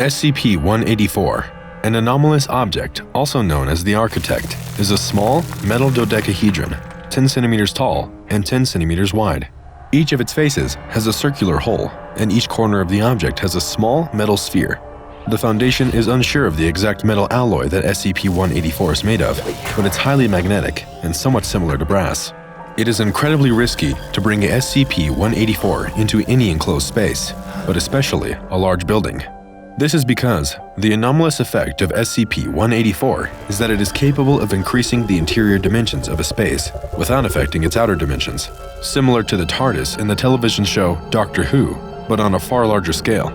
SCP-184, an anomalous object also known as the Architect, is a small metal dodecahedron, 10 centimeters tall and 10 centimeters wide. Each of its faces has a circular hole, and each corner of the object has a small metal sphere. The Foundation is unsure of the exact metal alloy that SCP-184 is made of, but it's highly magnetic and somewhat similar to brass. It is incredibly risky to bring SCP-184 into any enclosed space, but especially a large building. This is because the anomalous effect of SCP-184 is that it is capable of increasing the interior dimensions of a space without affecting its outer dimensions, similar to the TARDIS in the television show Doctor Who, but on a far larger scale.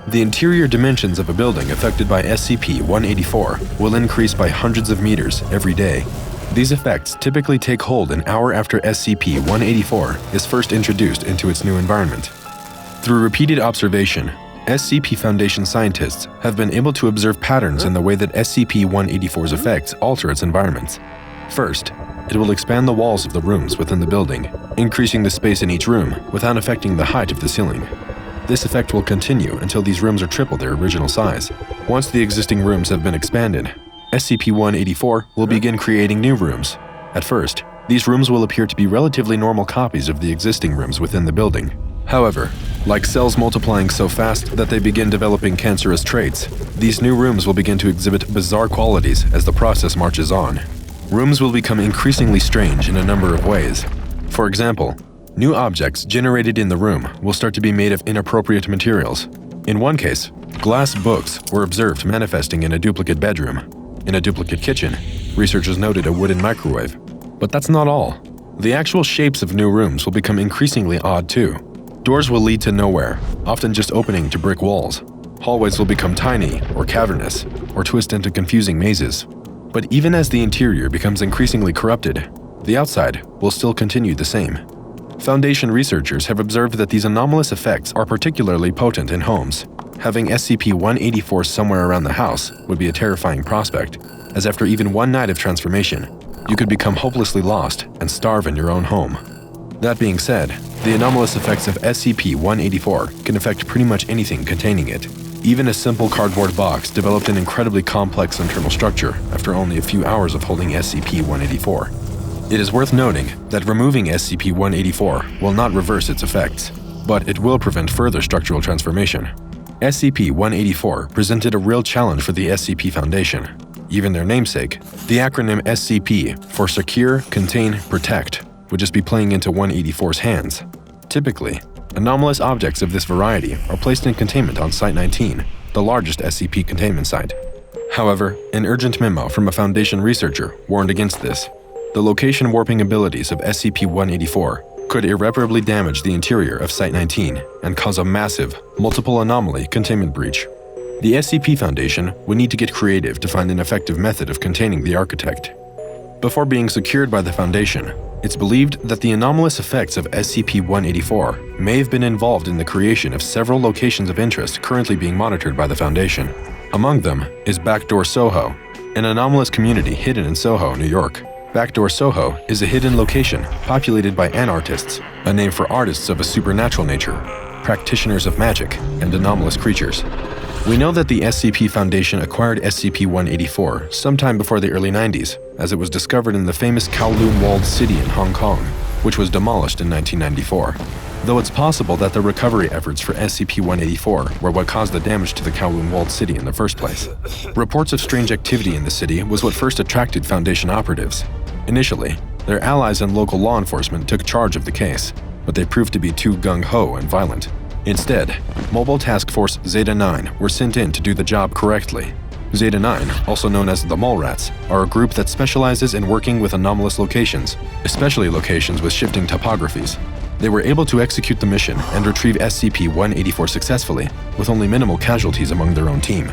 The interior dimensions of a building affected by SCP-184 will increase by hundreds of meters every day. These effects typically take hold an hour after SCP-184 is first introduced into its new environment. Through repeated observation, SCP Foundation scientists have been able to observe patterns in the way that SCP-184's effects alter its environments. First, it will expand the walls of the rooms within the building, increasing the space in each room without affecting the height of the ceiling. This effect will continue until these rooms are triple their original size. Once the existing rooms have been expanded, SCP-184 will begin creating new rooms. At first, these rooms will appear to be relatively normal copies of the existing rooms within the building. However, like cells multiplying so fast that they begin developing cancerous traits, these new rooms will begin to exhibit bizarre qualities as the process marches on. Rooms will become increasingly strange in a number of ways. For example, new objects generated in the room will start to be made of inappropriate materials. In one case, glass books were observed manifesting in a duplicate bedroom. In a duplicate kitchen, researchers noted a wooden microwave. But that's not all. The actual shapes of new rooms will become increasingly odd too. Doors will lead to nowhere, often just opening to brick walls. Hallways will become tiny or cavernous, or twist into confusing mazes. But even as the interior becomes increasingly corrupted, the outside will still continue the same. Foundation researchers have observed that these anomalous effects are particularly potent in homes. Having SCP-184 somewhere around the house would be a terrifying prospect, as after even one night of transformation, you could become hopelessly lost and starve in your own home. That being said, the anomalous effects of SCP-184 can affect pretty much anything containing it. Even a simple cardboard box developed an incredibly complex internal structure after only a few hours of holding SCP-184. It is worth noting that removing SCP-184 will not reverse its effects, but it will prevent further structural transformation. SCP-184 presented a real challenge for the SCP Foundation. Even their namesake, the acronym SCP for Secure, Contain, Protect, would just be playing into 184's hands. Typically, anomalous objects of this variety are placed in containment on Site-19, the largest SCP containment site. However, an urgent memo from a Foundation researcher warned against this. The location warping abilities of SCP-184 could irreparably damage the interior of Site-19 and cause a massive, multiple anomaly containment breach. The SCP Foundation would need to get creative to find an effective method of containing the Architect. Before being secured by the Foundation, it's believed that the anomalous effects of SCP-184 may have been involved in the creation of several locations of interest currently being monitored by the Foundation. Among them is Backdoor Soho, an anomalous community hidden in Soho, New York. Backdoor Soho is a hidden location populated by Anartists, a name for artists of a supernatural nature, practitioners of magic, and anomalous creatures. We know that the SCP Foundation acquired SCP-184 sometime before the early 90s, as it was discovered in the famous Kowloon Walled City in Hong Kong, which was demolished in 1994. Though it's possible that the recovery efforts for SCP-184 were what caused the damage to the Kowloon Walled City in the first place. Reports of strange activity in the city was what first attracted Foundation operatives. Initially, their allies and local law enforcement took charge of the case, but they proved to be too gung-ho and violent. Instead, Mobile Task Force Zeta-9 were sent in to do the job correctly. Zeta-9, also known as the Mallrats, are a group that specializes in working with anomalous locations, especially locations with shifting topographies. They were able to execute the mission and retrieve SCP-184 successfully, with only minimal casualties among their own team.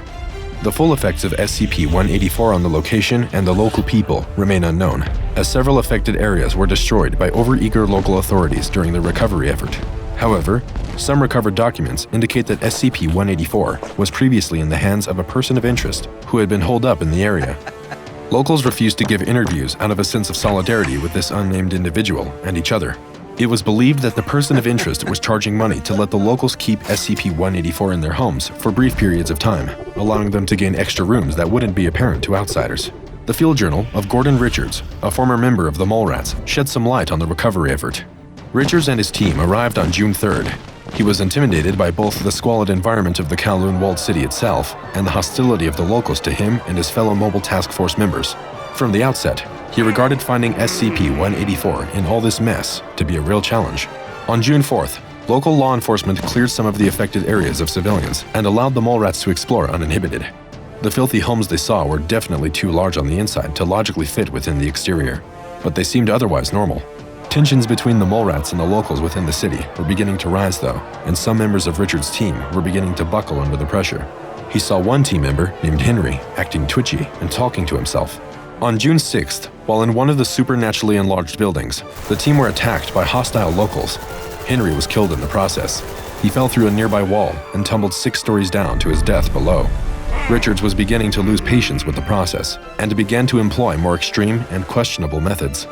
The full effects of SCP-184 on the location and the local people remain unknown, as several affected areas were destroyed by overeager local authorities during the recovery effort. However, some recovered documents indicate that SCP-184 was previously in the hands of a person of interest who had been holed up in the area. Locals refused to give interviews out of a sense of solidarity with this unnamed individual and each other. It was believed that the person of interest was charging money to let the locals keep SCP-184 in their homes for brief periods of time, allowing them to gain extra rooms that wouldn't be apparent to outsiders. The field journal of Gordon Richards, a former member of the Mallrats, shed some light on the recovery effort. Richards and his team arrived on June 3rd. He was intimidated by both the squalid environment of the Kowloon walled city itself and the hostility of the locals to him and his fellow Mobile Task Force members. From the outset, he regarded finding SCP-184 in all this mess to be a real challenge. On June 4th, local law enforcement cleared some of the affected areas of civilians and allowed the Mallrats to explore uninhibited. The filthy homes they saw were definitely too large on the inside to logically fit within the exterior, but they seemed otherwise normal. Tensions between the Mallrats and the locals within the city were beginning to rise though, and some members of Richard's team were beginning to buckle under the pressure. He saw one team member named Henry acting twitchy and talking to himself. On June 6th, while in one of the supernaturally enlarged buildings, the team were attacked by hostile locals. Henry was killed in the process. He fell through a nearby wall and tumbled 6 stories down to his death below. Richards was beginning to lose patience with the process and began to employ more extreme and questionable methods.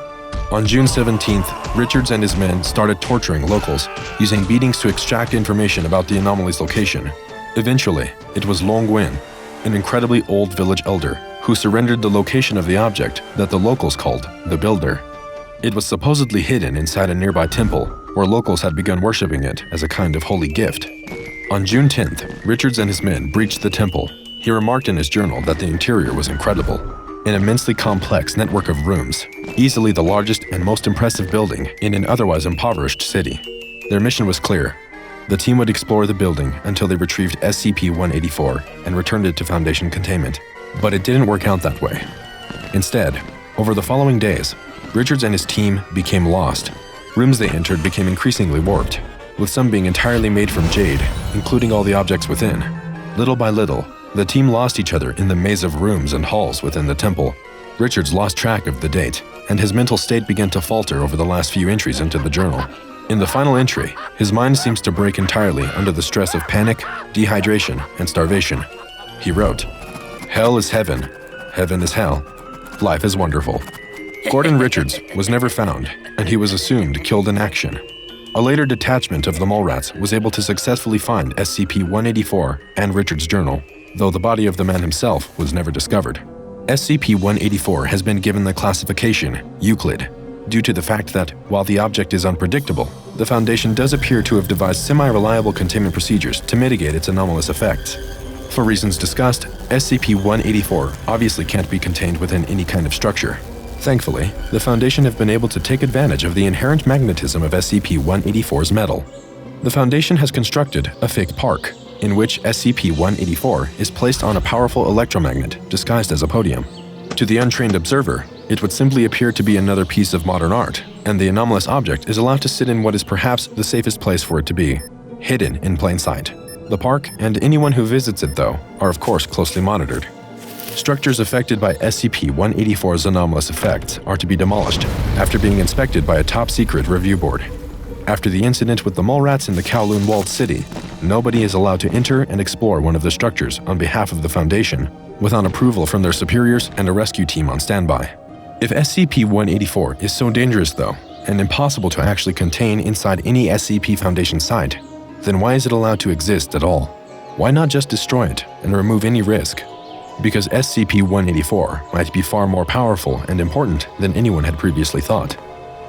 On June 17th, Richards and his men started torturing locals, using beatings to extract information about the anomaly's location. Eventually, it was Long Nguyen, an incredibly old village elder, who surrendered the location of the object that the locals called the Builder. It was supposedly hidden inside a nearby temple, where locals had begun worshipping it as a kind of holy gift. On June 10th, Richards and his men breached the temple. He remarked in his journal that the interior was incredible, an immensely complex network of rooms, easily the largest and most impressive building in an otherwise impoverished city. Their mission was clear. The team would explore the building until they retrieved SCP-184 and returned it to Foundation containment. But it didn't work out that way. Instead, over the following days, Richards and his team became lost. Rooms they entered became increasingly warped, with some being entirely made from jade, including all the objects within. Little by little, the team lost each other in the maze of rooms and halls within the temple. Richards lost track of the date, and his mental state began to falter over the last few entries into the journal. In the final entry, his mind seems to break entirely under the stress of panic, dehydration, and starvation. He wrote, "Hell is heaven. Heaven is hell. Life is wonderful." Gordon Richards was never found, and he was assumed killed in action. A later detachment of the Mallrats was able to successfully find SCP-184 and Richards' journal, though the body of the man himself was never discovered. SCP-184 has been given the classification Euclid, due to the fact that, while the object is unpredictable, the Foundation does appear to have devised semi-reliable containment procedures to mitigate its anomalous effects. For reasons discussed, SCP-184 obviously can't be contained within any kind of structure. Thankfully, the Foundation have been able to take advantage of the inherent magnetism of SCP-184's metal. The Foundation has constructed a fake park, in which SCP-184 is placed on a powerful electromagnet disguised as a podium. To the untrained observer, it would simply appear to be another piece of modern art, and the anomalous object is allowed to sit in what is perhaps the safest place for it to be, hidden in plain sight. The park and anyone who visits it, though, are of course closely monitored. Structures affected by SCP-184's anomalous effects are to be demolished after being inspected by a top-secret review board. After the incident with the Mallrats in the Kowloon walled city, nobody is allowed to enter and explore one of the structures on behalf of the Foundation without approval from their superiors and a rescue team on standby. If SCP-184 is so dangerous, though, and impossible to actually contain inside any SCP Foundation site, then why is it allowed to exist at all? Why not just destroy it and remove any risk? Because SCP-184 might be far more powerful and important than anyone had previously thought.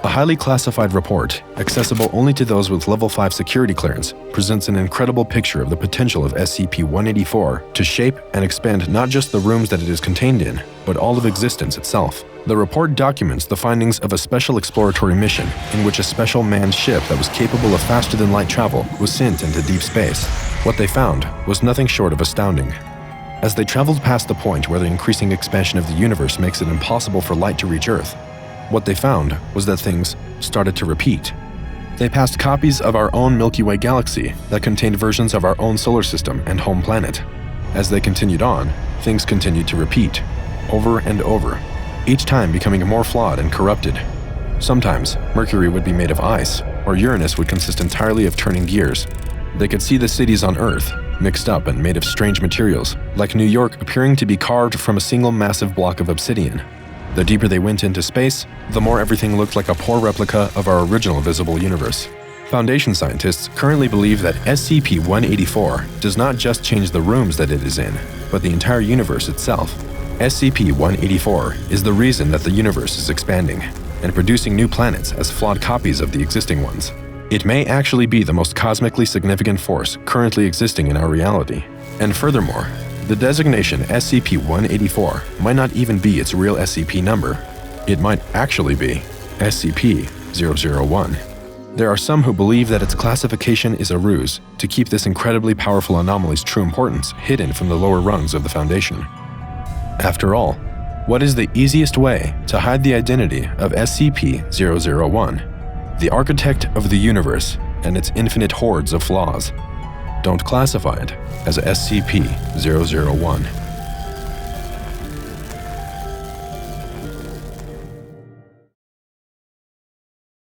A highly classified report, accessible only to those with Level 5 security clearance, presents an incredible picture of the potential of SCP-184 to shape and expand not just the rooms that it is contained in, but all of existence itself. The report documents the findings of a special exploratory mission in which a special manned ship that was capable of faster-than-light travel was sent into deep space. What they found was nothing short of astounding. As they traveled past the point where the increasing expansion of the universe makes it impossible for light to reach Earth, what they found was that things started to repeat. They passed copies of our own Milky Way galaxy that contained versions of our own solar system and home planet. As they continued on, things continued to repeat, over and over, each time becoming more flawed and corrupted. Sometimes, Mercury would be made of ice, or Uranus would consist entirely of turning gears. They could see the cities on Earth, mixed up and made of strange materials, like New York appearing to be carved from a single massive block of obsidian. The deeper they went into space, the more everything looked like a poor replica of our original visible universe. Foundation scientists currently believe that SCP-184 does not just change the rooms that it is in, but the entire universe itself. SCP-184 is the reason that the universe is expanding and producing new planets as flawed copies of the existing ones. It may actually be the most cosmically significant force currently existing in our reality. And furthermore, the designation SCP-184 might not even be its real SCP number. It might actually be SCP-001. There are some who believe that its classification is a ruse to keep this incredibly powerful anomaly's true importance hidden from the lower rungs of the Foundation. After all, what is the easiest way to hide the identity of SCP-001, the architect of the universe and its infinite hordes of flaws? Don't classify it as SCP-001.